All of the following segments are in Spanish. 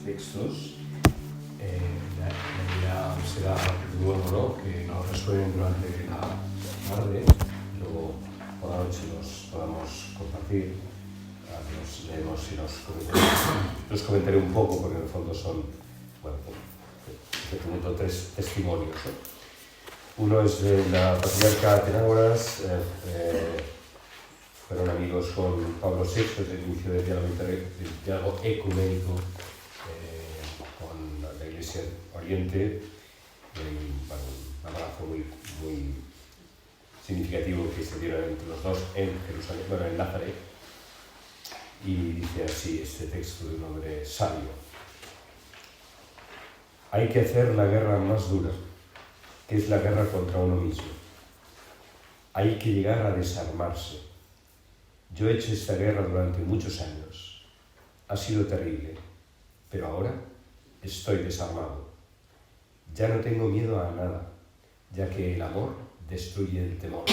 textos, la idea será de nuevo, ¿no?, que nos resuenen durante la tarde, luego por la noche los podamos compartir, los leemos y los comentaré un poco, porque en el fondo son, bueno, tres testimonios, ¿no? Uno es de la patriarca Atenágoras. Fueron amigos con Pablo VI desde el inicio del diálogo ecuménico con la Iglesia Oriente. Bueno, un abrazo muy significativo que se dieron entre los dos en Jerusalén, bueno, en Nazaret. Y dice así este texto de un hombre sabio: hay que hacer la guerra más dura, que es la guerra contra uno mismo. Hay que llegar a desarmarse. Yo he hecho esta guerra durante muchos años. Ha sido terrible, pero ahora estoy desarmado. Ya no tengo miedo a nada, ya que el amor destruye el temor.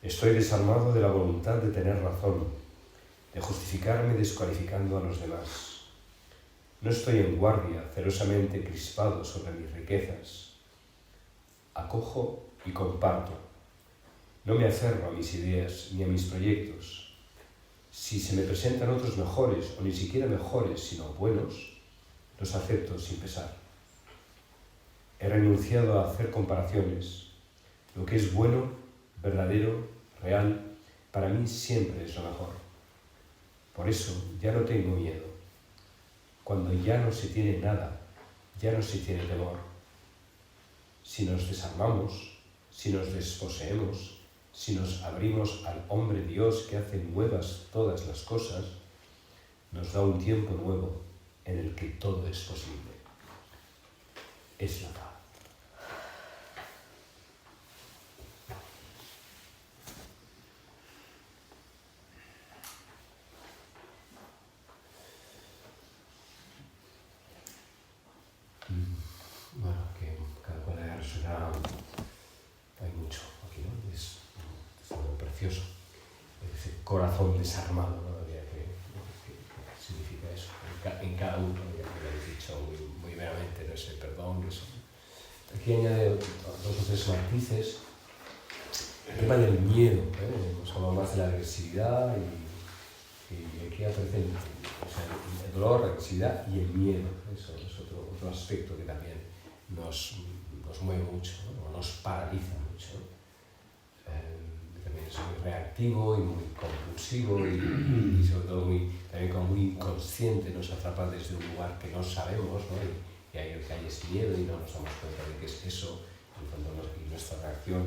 Estoy desarmado de la voluntad de tener razón, de justificarme descualificando a los demás. No estoy en guardia, celosamente crispado sobre mis riquezas. Acojo y comparto. No me aferro a mis ideas ni a mis proyectos. Si se me presentan otros mejores, o ni siquiera mejores, sino buenos, los acepto sin pesar. He renunciado a hacer comparaciones. Lo que es bueno, verdadero, real, para mí siempre es lo mejor. Por eso ya no tengo miedo. Cuando ya no se tiene nada, ya no se tiene temor. Si nos desarmamos, si nos desposeemos, si nos abrimos al hombre Dios que hace nuevas todas las cosas, nos da un tiempo nuevo en el que todo es posible. Es la paz. Bueno, que cada cual será... Hay mucho aquí, ¿no? Es algo precioso. Ese corazón desarmado, ¿no? ¿Qué significa eso? En cada uno, ya me lo habéis dicho muy meramente, ¿no? Ese perdón, eso. Aquí añade dos o tres matices. El tema del miedo, ¿eh? Hemos hablado más de la agresividad y aquí aparece el dolor, la agresividad y el miedo. Eso es otro aspecto que también nos mueve mucho, ¿no? Nos paraliza mucho, ¿no? También es muy reactivo y muy compulsivo y sobre todo también como muy inconsciente, nos atrapa desde un lugar que no sabemos, ¿no? Y ahí lo que hay es miedo y no nos damos cuenta de que es eso. En el fondo, y nuestra reacción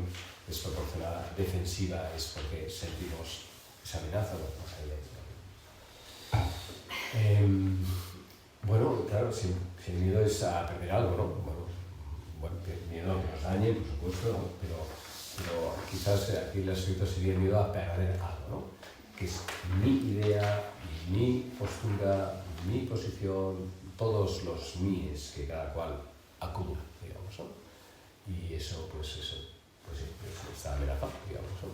desproporcionada, defensiva, es porque sentimos esa amenaza. Bueno, claro, si el miedo es a perder algo, ¿no? Bueno, miedo a que nos dañe, por supuesto, ¿no? Pero quizás aquí el aspecto sería el miedo a perder algo, ¿no? Que es mi idea, mi postura, mi posición, todos los míes que cada cual acumula, digamos, ¿no? Y eso está amenazado, digamos, ¿no?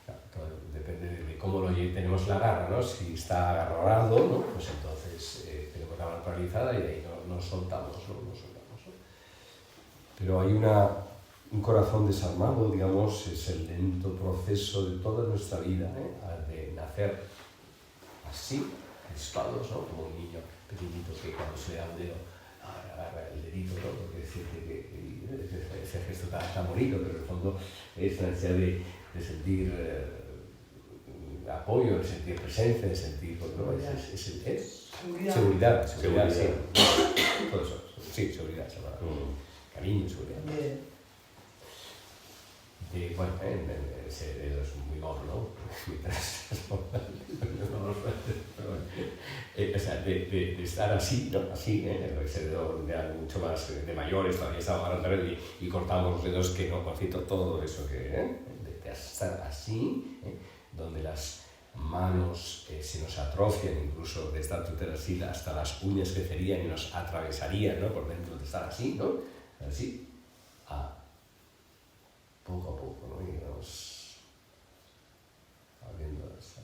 Claro, depende de cómo tenemos la garra, ¿no? Si está agarrado, ¿no? Pues entonces tenemos la mano paralizada y de ahí no soltamos, ¿no? Pero hay un corazón desarmado, digamos, es el lento proceso de toda nuestra vida, de nacer así, crispados, ¿no? Como un niño pequeñito que cuando se le da un dedo agarra el dedito, ¿no? Porque decir que ese gesto está bonito, pero en el fondo es la necesidad de sentir apoyo, de sentir presencia, de sentir, ¿no? Seguridad, sí. Todo eso, sí, seguridad, cariño, seguridad. Bueno, ese dedo es muy gordo, ¿no? Mientras o sea, de estar así, ¿no? Así, ese dedo de algo mucho más de mayores, todavía estamos agarrando y cortamos los dedos que no concito todo eso que, de estar así, donde las manos se nos atrofian, incluso de estar tutela así, hasta las uñas crecerían y nos atravesarían, ¿no? Por dentro de estar así, ¿no? Así, poco a poco, ¿no? Y vamos abriéndolas,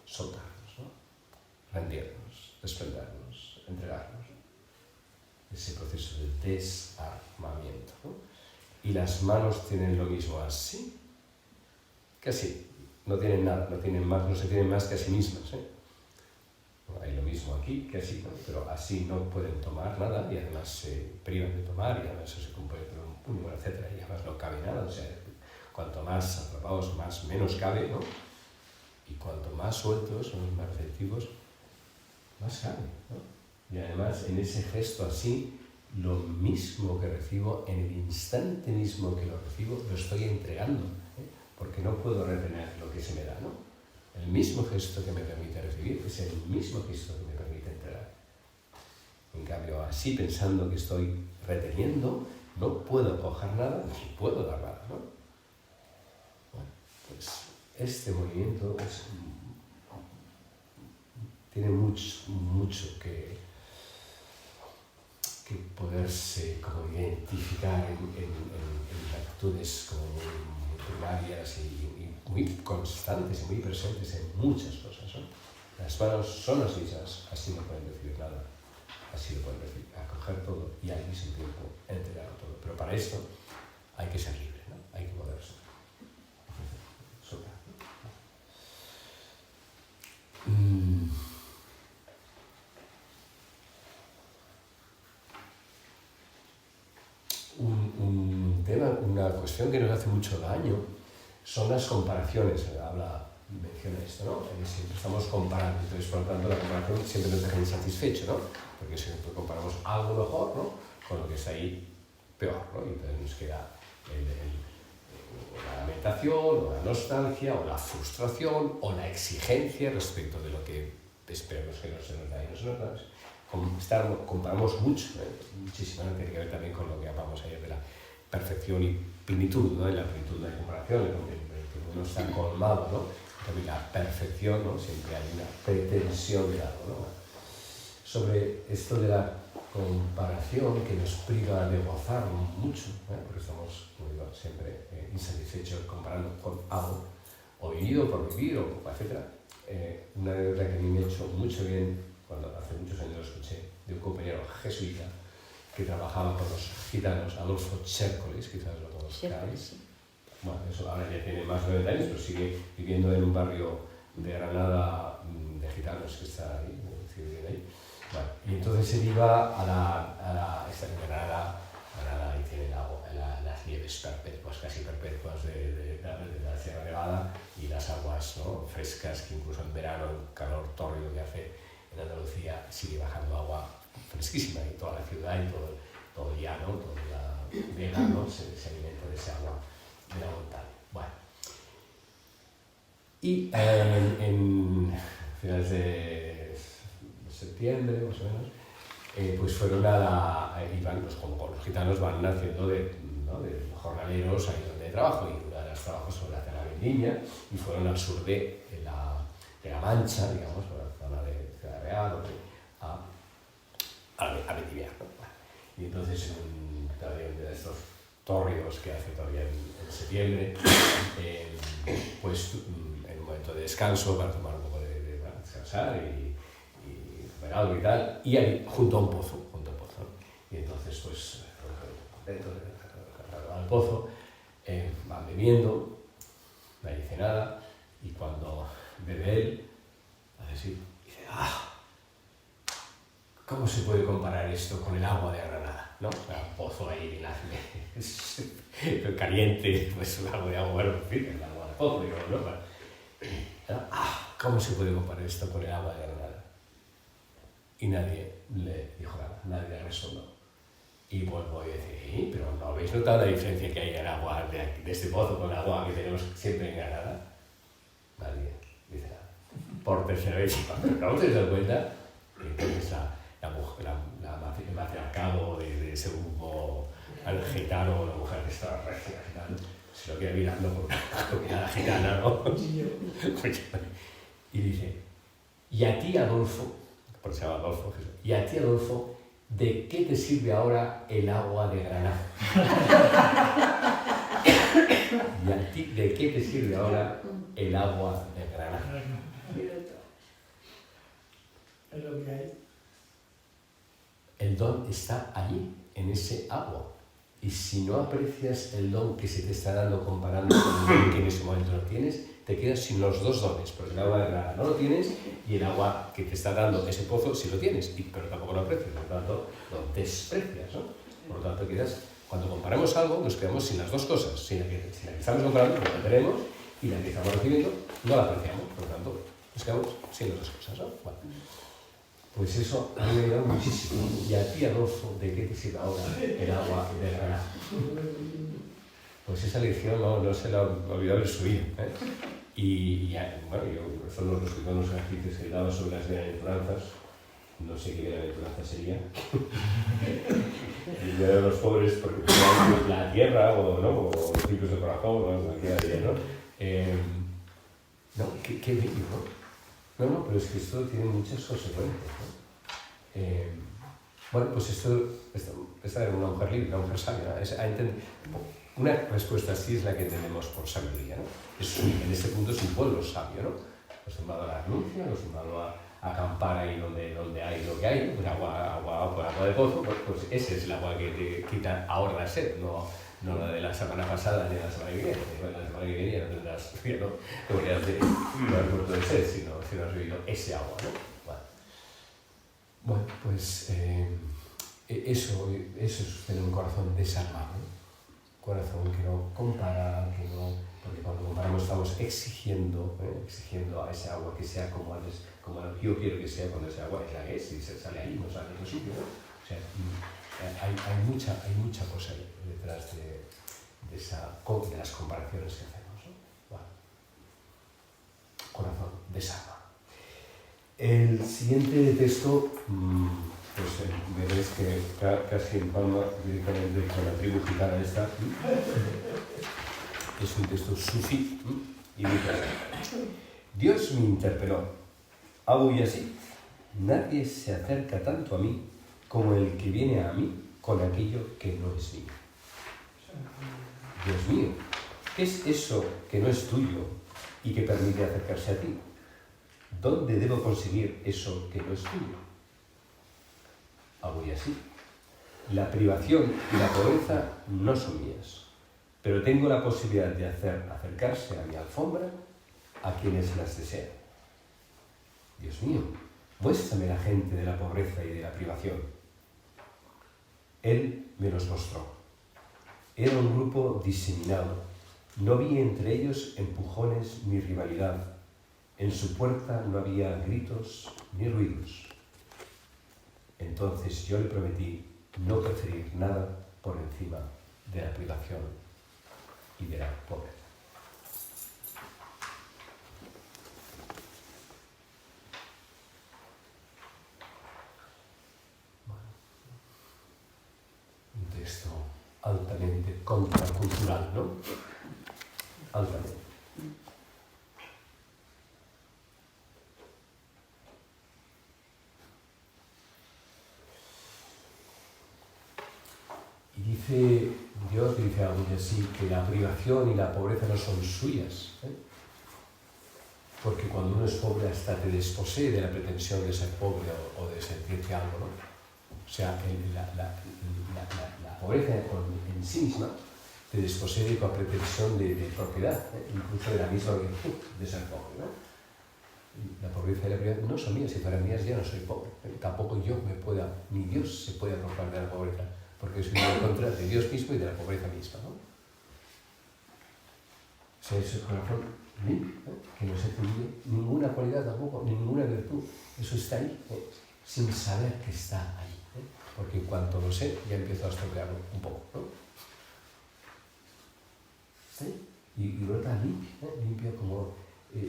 soltarnos, ¿no? rendirnos, desprendernos, entregarnos. Ese proceso de desarmamiento, ¿no? Y las manos tienen lo mismo así, que así. No tienen nada, no se tienen más que a sí mismas, ¿eh? Bueno, hay lo mismo aquí que así, ¿no? Pero así no pueden tomar nada y además se privan de tomar y además eso se compone por un número, etc. Y además no cabe nada, o sea, cuanto más atrapados, menos cabe, ¿no? Y cuanto más sueltos, más receptivos, más cabe, ¿no? Y además en ese gesto así, lo mismo que recibo, en el instante mismo que lo recibo, lo estoy entregando, ¿eh? Porque no puedo retener lo que se me da, ¿no? El mismo gesto que me permite recibir es el mismo gesto que me permite entregar. En cambio, así pensando que estoy reteniendo, no puedo coger nada ni puedo dar nada, ¿no? Bueno, pues este movimiento tiene mucho que poderse como identificar en actitudes como muy primarias y muy constantes y muy presentes en muchas cosas, ¿no? Las manos son las mismas, así no pueden recibir nada, así lo pueden recibir, acoger todo y al mismo tiempo entregar todo. Pero para esto hay que ser libre, ¿no? Hay que poderse soltar, ¿no? Un tema, una cuestión que nos hace mucho daño son las comparaciones. Menciona esto, ¿no? Siempre estamos comparando, entonces por lo tanto la comparación siempre nos deja insatisfecho, ¿no? Porque siempre comparamos algo mejor, ¿no? Con lo que está ahí peor, ¿no? Y entonces nos queda la lamentación, o la nostalgia, o la frustración, o la exigencia respecto de lo que esperamos que no se nos da y no se nos da. Comparamos mucho, muchísimo, ¿no? Tiene que ver también con lo que hablamos ayer de la perfección y plenitud, ¿no? Y la plenitud de la comparación, donde uno está colmado, ¿no? También la perfección, ¿no? Siempre hay una pretensión de algo, ¿no? Sobre esto de la comparación que nos priva de gozar mucho, porque estamos, como digo, siempre insatisfechos comparando con algo, o vivido por vivir, o etc. Una anécdota que a mí me ha hecho mucho bien, cuando hace muchos años lo escuché, de un compañero jesuita que trabajaba con los gitanos, Adolfo Cércoles, quizás lo conozcáis. Bueno, eso ahora ya tiene más de 90 años, pero sigue viviendo en un barrio de Granada de gitanos que está ahí, ahí. Bueno, y entonces él iba está en Granada y tiene las nieves perpetuas, casi perpetuas de la Sierra Nevada y las aguas, ¿no? Frescas, que incluso en verano, el calor tórrido que hace en Andalucía, sigue bajando agua fresquísima y toda la ciudad y todo el llano, toda la vega, ¿no? se alimenta de ese agua de la montaña. Bueno. Y en finales de septiembre, más o menos, pues fueron iban los gitanos van haciendo de jornaleros ahí donde trabajo, y uno de los trabajos fue la Terra Vendimia, y fueron al sur de la Mancha, digamos, por la zona de Ciudad Real, a Vendimiar, ¿no? Y entonces en de estos tórridos que hace todavía en septiembre, pues en un momento de descanso para tomar un poco para descansar y comer algo y tal, y ahí junto a un pozo, ¿no? Y entonces pues dentro del pozo van bebiendo, nadie dice nada, y cuando bebe él hace así, dice, ¿cómo se puede comparar esto con el agua de Granada? ¿No? Un pozo ahí caliente, pues un agua de agua, bueno, en fin, el agua de pozo, digo, ¿no? ¿Cómo se puede comparar esto con el agua de Granada? Y nadie le dijo nada, nadie le respondió. Y vuelvo a decir, pero ¿no habéis notado la diferencia que hay en el agua de este pozo con el agua que tenemos siempre en Granada? Nadie dice nada. Por tercera vez, pero no te das cuenta, entonces el matriarcado de ese grupo gitano, la mujer que estaba recién gitana, se lo queda mirando por una mirada gitana, ¿no? Y dice, y a ti, Adolfo, porque se llama Adolfo, y a ti, Adolfo, ¿de qué te sirve ahora el agua de Granada? ¿Y a ti, de qué te sirve ahora el agua de Granada? Es lo que hay. El don está allí, en ese agua. Y si no aprecias el don que se te está dando comparando con el don que en ese momento no tienes, te quedas sin los dos dones, porque el agua de Granada no lo tienes y el agua que te está dando ese pozo sí lo tienes, pero tampoco lo aprecias, por lo tanto lo desprecias, ¿no? Por lo tanto quedas, cuando comparamos algo nos quedamos sin las dos cosas, sin la que estamos comparando, lo que tenemos, y la que estamos recibiendo, no la apreciamos, por lo tanto nos quedamos sin las dos cosas, ¿no? Bueno, pues eso a mí me ha ayudado muchísimo. Y a ti, Adolfo, ¿de qué te sirve ahora el agua de Granada? Pues esa lección no se la olvidó haber subido, ¿eh? Y ya, bueno, yo son los primeros ejercicios que daba sobre las bienaventuranzas. No sé qué bienaventuranza sería. El día de los pobres, porque la tierra, o, ¿no? O los limpios de corazón, ¿no? La quedaría, ¿no? No, qué bello, ¿no? No, pero es que esto tiene muchas consecuencias, ¿no? Bueno, pues esta era una mujer libre, una mujer sabia, ¿no? Una respuesta así es la que tenemos por sabiduría, ¿no? En este punto es un pueblo sabio, ¿no? Acostumbrado a la renuncia, acostumbrado a acampar ahí donde hay lo que hay, pues agua de pozo, pues ese es el agua que te quita ahora la sed, no la de la semana pasada ni la semana que viene. La semana que viene ya no tendrás, no deberías de haber muerto de sed si no has bebido ese agua, ¿no? Bueno, pues eso es tener un corazón desarmado, ¿no? Corazón que no compara, porque cuando comparamos estamos exigiendo a ese agua que sea como yo quiero que sea, cuando ese agua es la que es y se sale ahí, no sale en otro sitio, ¿no? O sea, hay mucha cosa ahí detrás de las comparaciones que hacemos, ¿no? Bueno. Corazón desarma. El siguiente texto, pues veréis que casi empalma directamente con la tribu gitana esta. Es un texto sufí y dice: Dios me interpeló. Abu Yazid, nadie se acerca tanto a mí como el que viene a mí con aquello que no es mío. Dios mío, ¿qué es eso que no es tuyo y que permite acercarse a ti? ¿Dónde debo conseguir eso que no es tuyo? Abu Yazid, la privación y la pobreza no son mías, pero tengo la posibilidad de hacer acercarse a mi alfombra a quienes las desean. Dios mío, muéstrame la gente de la pobreza y de la privación. Él me los mostró. Era un grupo diseminado. No vi entre ellos empujones ni rivalidad. En su puerta no había gritos ni ruidos. Entonces yo le prometí no preferir nada por encima de la privación y de la pobreza. Un texto altamente contracultural, ¿no? Altamente. Y dice Dios, dice algo así, que la privación y la pobreza no son suyas, ¿eh? Porque cuando uno es pobre hasta te desposee de la pretensión de ser pobre o de sentirte algo, ¿no? O sea, la pobreza en sí misma te desposee de tu pretensión de propiedad, ¿eh? Incluso de la misma virtud de ser pobre, ¿no? La pobreza y la privación no son mías, si fueran mías ya no soy pobre. Tampoco yo ni Dios se puede apropar de la pobreza, porque soy en contra de Dios mismo y de la pobreza misma, ¿no? O sea, ese corazón que no se atribuye ninguna cualidad tampoco, ninguna virtud. Eso está ahí, sin saber que está ahí. Porque en cuanto lo sé, ya empiezo a estropearlo un poco, ¿no? ¿Sí? Y brota limpia como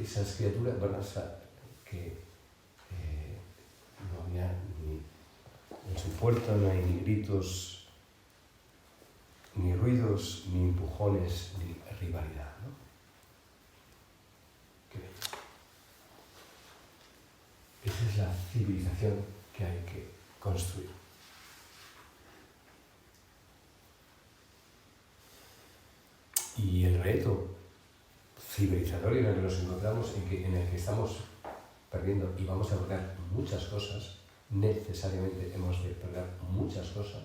esas criaturas, bueno, que no había ni en su puerta, no hay ni gritos, ni ruidos, ni empujones, ni rivalidad, ¿no? Qué bello. Esa es la civilización que hay que construir. Y el reto civilizatorio en el que nos encontramos, en el que estamos perdiendo y vamos a perder muchas cosas, necesariamente hemos de perder muchas cosas,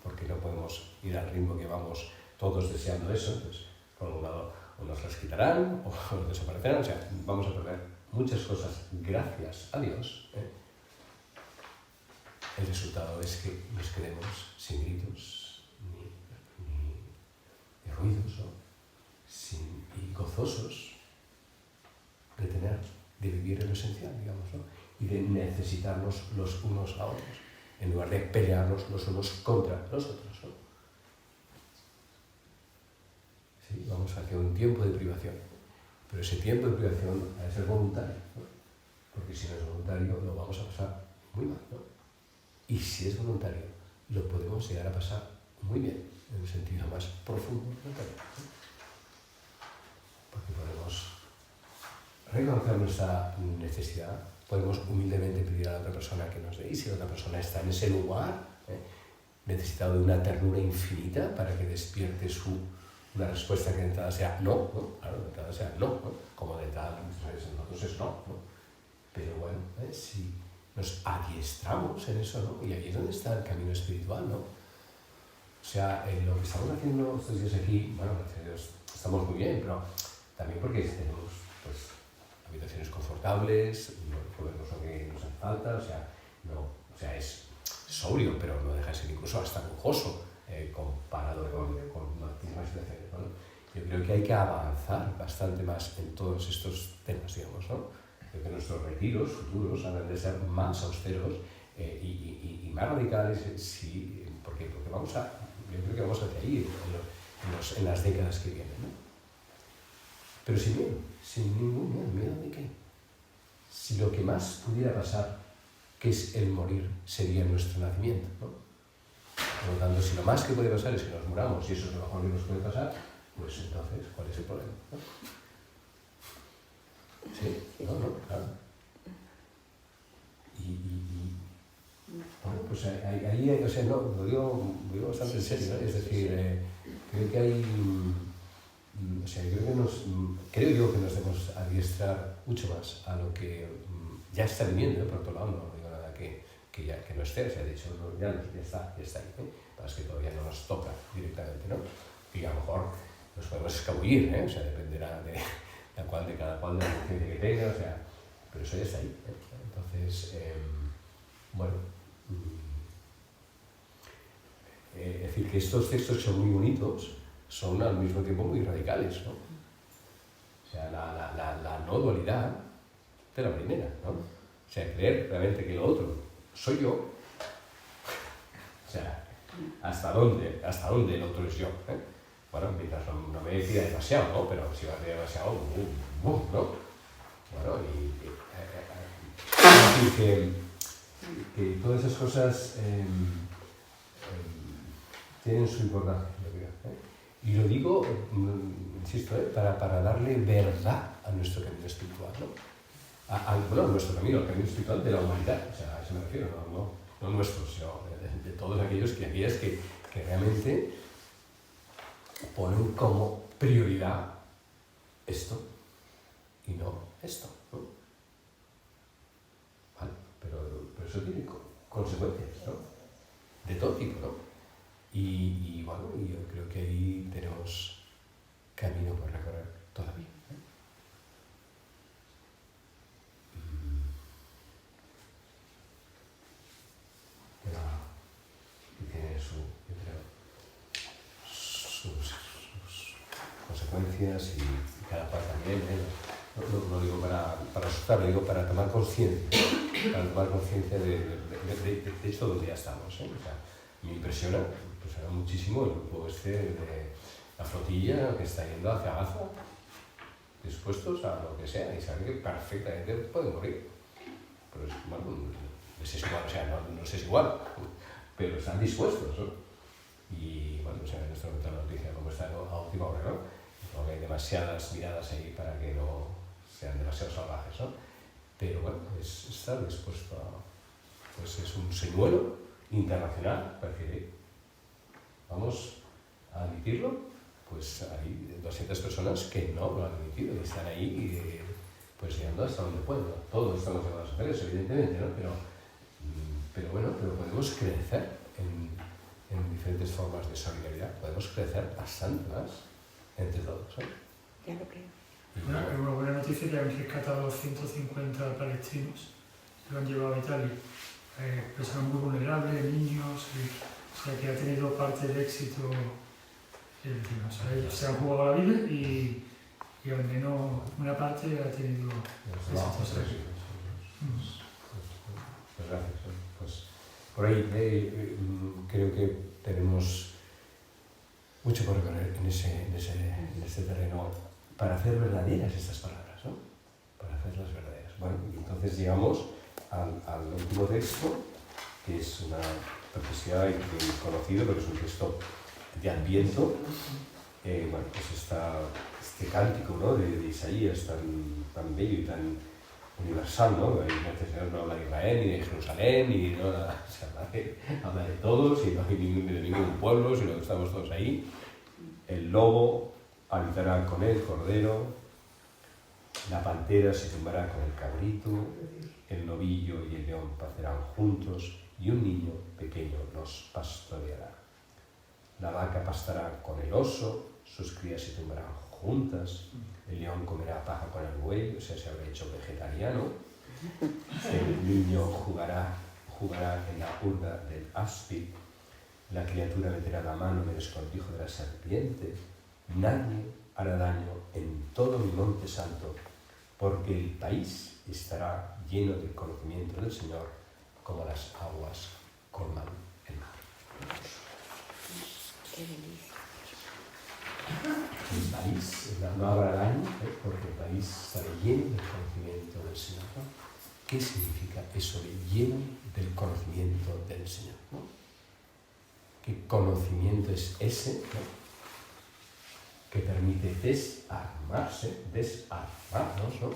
porque no podemos ir al ritmo que vamos todos deseando eso. Entonces, por un lado, o nos las quitarán o nos desaparecerán, o sea, vamos a perder muchas cosas gracias a Dios. El resultado es que nos quedemos sin gritos, ni ruidos, ¿no? Y gozosos de vivir en lo esencial, digamos, ¿no? Y de necesitarnos los unos a otros, en lugar de pelearnos los unos contra los otros, ¿no? Sí, vamos hacia un tiempo de privación, pero ese tiempo de privación ha de ser voluntario, ¿no? Porque si no es voluntario lo vamos a pasar muy mal, ¿no? Y si es voluntario, lo podemos llegar a pasar muy bien, en un sentido más profundo, ¿no? Porque podemos reconocer nuestra necesidad, podemos humildemente pedir a la otra persona que nos dé, y si la otra persona está en ese lugar, necesitado de una ternura infinita para que despierte una respuesta que de entrada sea no, ¿no? Claro, de entrada sea no, ¿no? Como de entrada nosotros es no, ¿no? Pero bueno, si nos adiestramos en eso, ¿no? Y ahí es donde está el camino espiritual, ¿no? O sea, lo que estamos haciendo estos días aquí, bueno, gracias a Dios, estamos muy bien, pero también porque tenemos, pues, habitaciones confortables, no podemos lo que nos hace falta, o sea, es sobrio, pero no deja de ser incluso hasta lujoso comparado con muchísimas situaciones, ¿no? Yo creo que hay que avanzar bastante más en todos estos temas, digamos, ¿no? Creo que nuestros retiros futuros han de ser más austeros y más radicales, sí, porque yo creo que vamos hacia ahí en las décadas que vienen, ¿no? Pero sin miedo, sin ningún miedo. ¿Miedo de qué? Si lo que más pudiera pasar, que es el morir, sería nuestro nacimiento, ¿no? Por lo tanto, si lo más que puede pasar es que nos muramos y eso es lo mejor que nos puede pasar, pues entonces, ¿cuál es el problema? ¿No? Sí, no, claro. Bueno, pues ahí, o sea, no, lo digo bastante en serio, ¿no? Es decir, creo que hay, o sea, creo yo que nos debemos adiestrar mucho más a lo que ya está viniendo, por otro lado, no digo nada que no esté, o sea, de hecho, ya está ahí, ¿eh? Pero es que todavía no nos toca directamente, ¿no? Y a lo mejor nos podemos escabullir, o sea, dependerá de cada cual de la conciencia que tenga, o sea, pero eso ya está ahí, ¿eh? Entonces, bueno, es decir, que estos textos que son muy bonitos son al mismo tiempo muy radicales, ¿no? O sea, la no dualidad de la primera, ¿no? O sea, creer realmente que lo otro soy yo, o sea, ¿hasta dónde el otro es yo? Bueno, mientras no me decida demasiado, ¿no? Pero si va a decir demasiado, ¿no? Bueno, es decir, que todas esas cosas tienen su importancia, yo creo, ¿eh? Y lo digo, insisto, para darle verdad a nuestro camino espiritual, ¿no? Bueno, nuestro camino, el camino espiritual de la humanidad, o sea, a eso me refiero, no nuestro, sino de todos aquellos que realmente ponen como prioridad esto y no esto, ¿no? Vale, pero eso tiene consecuencias, ¿no? De todo tipo, ¿no? Y bueno, yo creo que ahí tenemos camino por recorrer todavía, ¿eh? Pero tiene sus consecuencias y cada cual también, ¿eh? No lo digo para asustar, lo digo para tomar conciencia, de esto donde ya estamos, ¿eh? O sea, me impresiona muchísimo el grupo de la flotilla que está yendo hacia Gaza, dispuestos a lo que sea, y saben que perfectamente pueden morir. Pero bueno, les es igual, o sea, no les es igual, pero están dispuestos, ¿no? Y bueno, o sea, en este momento la noticia como está a última hora, ¿no? No hay demasiadas miradas ahí para que no sean demasiado salvajes, ¿no? Pero bueno, es estar dispuesto a, pues es un señuelo internacional para decir, vamos a admitirlo, pues hay 200 personas que no lo han admitido y están ahí pues llegando hasta donde puedo. ¿No? Todos estamos llamados a hacer eso, evidentemente, ¿no? Pero bueno, pero podemos crecer en diferentes formas de solidaridad. Podemos crecer bastante más entre todos. Ya lo creo. Una buena noticia es que han rescatado 150 palestinos que lo han llevado a Italia. Personas muy vulnerables, niños, o sea que ha tenido parte del éxito. O sea, ellos se han jugado la vida y al menos una parte ha tenido éxito. Pues gracias. Pues por ahí creo que tenemos mucho por recorrer en este terreno para hacer verdaderas estas palabras, ¿no? Para hacerlas verdaderas. Bueno, y entonces llegamos al último texto, que es una profecía conocido, pero es un texto de Adviento. Bueno, pues este cántico, ¿no? de Isaías tan bello y tan universal, ¿no? El Señor no habla de Israel, ni de Jerusalén, ni de nada, o sea, habla de todos y no hay de ningún pueblo, sino que estamos todos ahí. El lobo habitará con el cordero, la pantera se tumbará con el cabrito, el novillo y el león pacerán juntos, y un niño pequeño los pastoreará. La vaca pastará con el oso, sus crías se tumbarán juntas, el león comerá paja con el buey, o sea, se habrá hecho vegetariano, el niño jugará en la urda del áspid, la criatura meterá la mano en el escondrijo de la serpiente, nadie hará daño en todo mi monte santo, porque el país estará lleno del conocimiento del Señor, como las aguas colman el mar. Qué delicia. El país, no habrá daño, porque el país estará lleno del conocimiento del Señor. ¿No? ¿Qué significa eso de lleno del conocimiento del Señor? ¿No? ¿Qué conocimiento es ese, ¿no? Que permite desarmarnos, ¿no?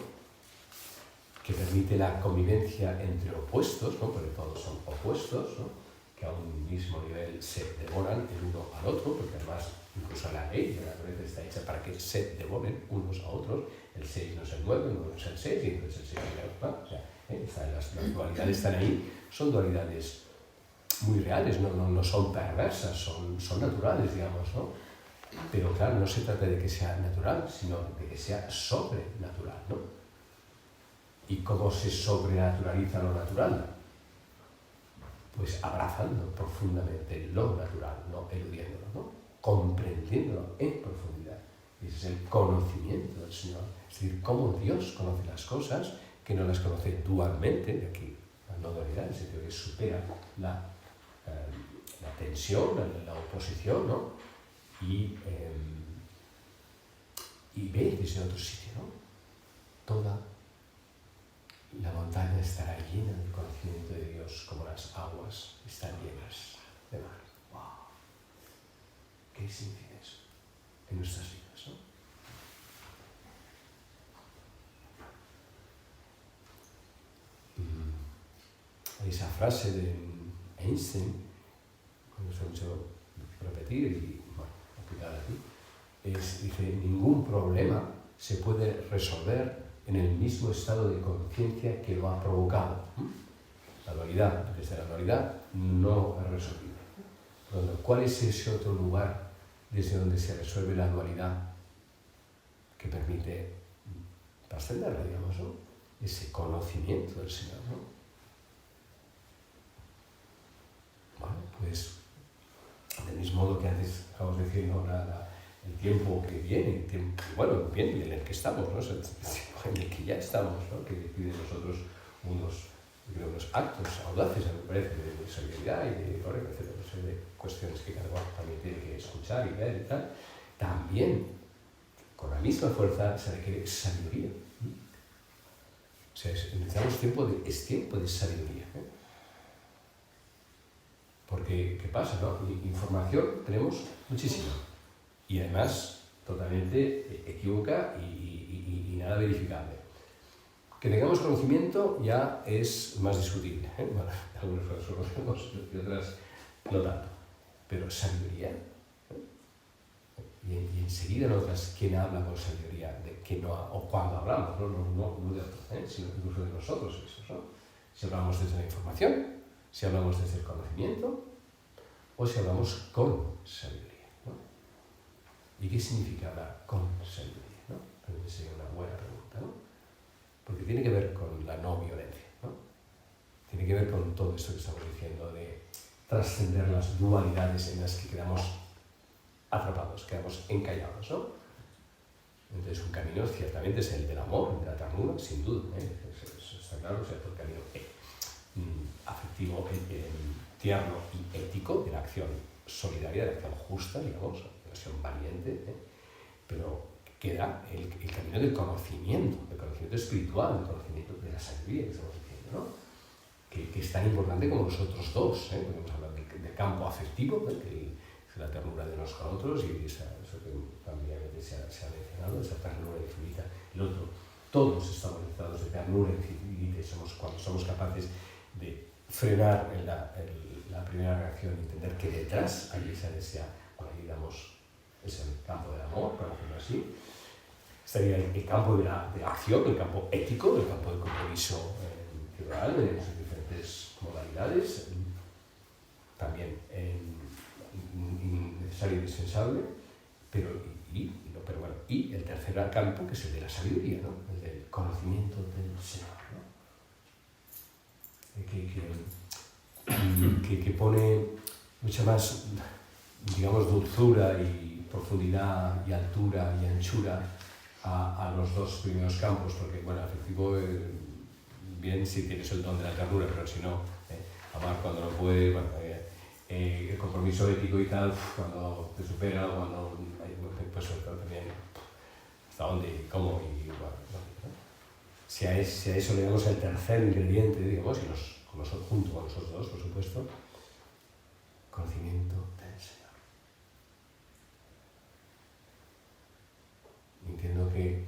Que permite la convivencia entre opuestos, ¿no? Porque todos son opuestos, ¿no? Que a un mismo nivel se devoran el uno al otro, porque además incluso la ley de la naturaleza está hecha para que se devoren unos a otros. El 6 no es el 9, el 9 no es el 6, y entonces el 6 es el 9. O sea, las dualidades están ahí, son dualidades muy reales, no son perversas, son naturales, digamos, ¿no? Pero claro, no se trata de que sea natural, sino de que sea sobrenatural, ¿no? ¿Y cómo se sobrenaturaliza lo natural? Pues abrazando profundamente lo natural, no eludiéndolo, ¿no? Comprendiéndolo en profundidad. Y ese es el conocimiento del Señor. Es decir, cómo Dios conoce las cosas, que no las conoce dualmente, de aquí la no dualidad, en el sentido que supera la tensión, la oposición, ¿no? Y ve desde otro sitio, ¿no? Toda la montaña estará llena del conocimiento de Dios, como las aguas están llenas de mar. ¡Wow! ¿Qué significa eso en nuestras vidas, no? Esa frase de Einstein, cuando se ha hecho repetir y aplicar aquí, dice, ningún problema se puede resolver en el mismo estado de conciencia que lo ha provocado. La dualidad, desde la dualidad, no es resolvible. ¿Cuál es ese otro lugar desde donde se resuelve la dualidad que permite trascenderla, digamos, ¿no? Ese conocimiento del Señor, ¿no? Bueno, pues, del mismo modo que antes acabamos de decir, ¿no? El tiempo que viene, bien, en el que estamos, ¿no? En el que ya estamos, ¿no? Que pide de nosotros unos actos audaces, a mi parece, de solidaridad y de reconocer una serie de cuestiones que cada uno también tiene que escuchar y ver y tal. También, con la misma fuerza, se requiere sabiduría. O sea, necesitamos tiempo de sabiduría. Porque, ¿qué pasa, no? Información tenemos muchísima. Y además, totalmente equívoca y nada verificable. Que tengamos conocimiento ya es más discutible. Bueno, algunas cosas lo conocemos y otras no tanto. Pero sabiduría. Y enseguida notas quién habla con sabiduría, de quién no, o cuando hablamos, no de otros, sino incluso de nosotros mismos, ¿no? Si hablamos desde la información, si hablamos desde el conocimiento, o si hablamos con sabiduría, ¿no? ¿Y qué significa hablar con sabiduría, ¿no? Creo que sería una buena pregunta, ¿no? Porque tiene que ver con la no violencia, ¿no? Tiene que ver con todo esto que estamos diciendo de trascender las dualidades en las que quedamos atrapados, quedamos encallados, ¿no? Entonces un camino ciertamente es el del amor, de la ternura, sin duda, eso está claro, o sea, el camino afectivo, tierno y ético de la acción solidaria, de la acción justa, digamos, de la acción valiente, pero queda el camino del conocimiento espiritual, del conocimiento de la sabiduría que estamos diciendo, ¿no? Que es tan importante como nosotros dos, podemos hablar del campo afectivo, que es la ternura de unos con otros, y eso que también se ha mencionado, esa ternura infinita. El otro, todos estamos dotados de ternura infinita, y cuando somos capaces de frenar la primera reacción y entender que detrás hay esa necesidad, ahí digamos, es el campo del amor, por decirlo así. Estaría el campo de la acción, el campo ético, el campo del compromiso ciudadano, en sus diferentes modalidades, también necesario y indispensable, y el tercer campo, que es el de la sabiduría, ¿no? El del conocimiento del Señor, ¿no? Que pone mucha más, digamos, dulzura y profundidad y altura y anchura a los dos primeros campos, porque, bueno, afectivo, bien si tienes el don de la ternura, pero si no, amar cuando no puedes, bueno, el compromiso ético y tal, cuando te supera, cuando, pues también, hasta dónde y cómo, y bueno, ¿no? Si a eso le damos el tercer ingrediente, digamos, junto con los otros dos, por supuesto, conocimiento del Señor. Entiendo que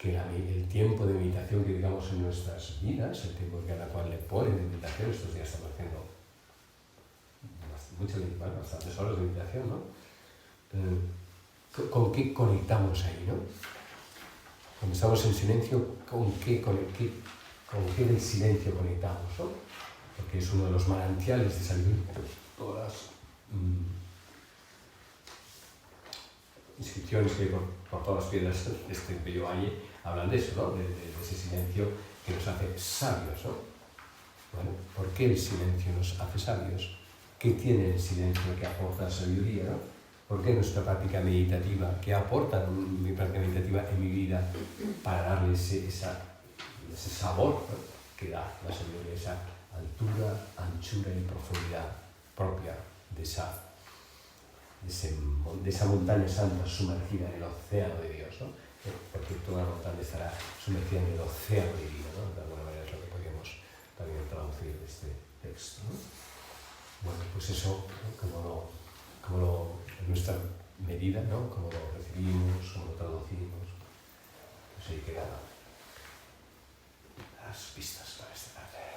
el tiempo de meditación que digamos en nuestras vidas, el tiempo que cada cual le pone de meditación, estos días estamos haciendo bastantes horas de meditación, ¿no? ¿Con qué conectamos ahí, no? Cuando estamos en silencio, ¿con qué del silencio conectamos, ¿no? Porque es uno de los manantiales de sabiduría. Todas las inscripciones que hay por todas las piedras de este bello valle hablan de eso, ¿no? De ese silencio que nos hace sabios, ¿no? Bueno, ¿por qué el silencio nos hace sabios? ¿Qué tiene el silencio que aporta sabiduría, ¿no? ¿Por qué nuestra práctica meditativa, qué aporta mi práctica meditativa en mi vida para darle ese sabor, ¿no? Que da la sabiduría, esa altura, anchura y profundidad propia de esa montaña santa sumergida en el océano de Dios, ¿no? Porque toda la montaña estará sumergida en el océano divino, ¿no? De alguna manera es lo que podríamos también traducir de este texto, ¿no? Bueno, pues eso, ¿no? En nuestra medida, ¿no? Como lo recibimos, como lo traducimos, pues ahí quedan las pistas para esta tarde.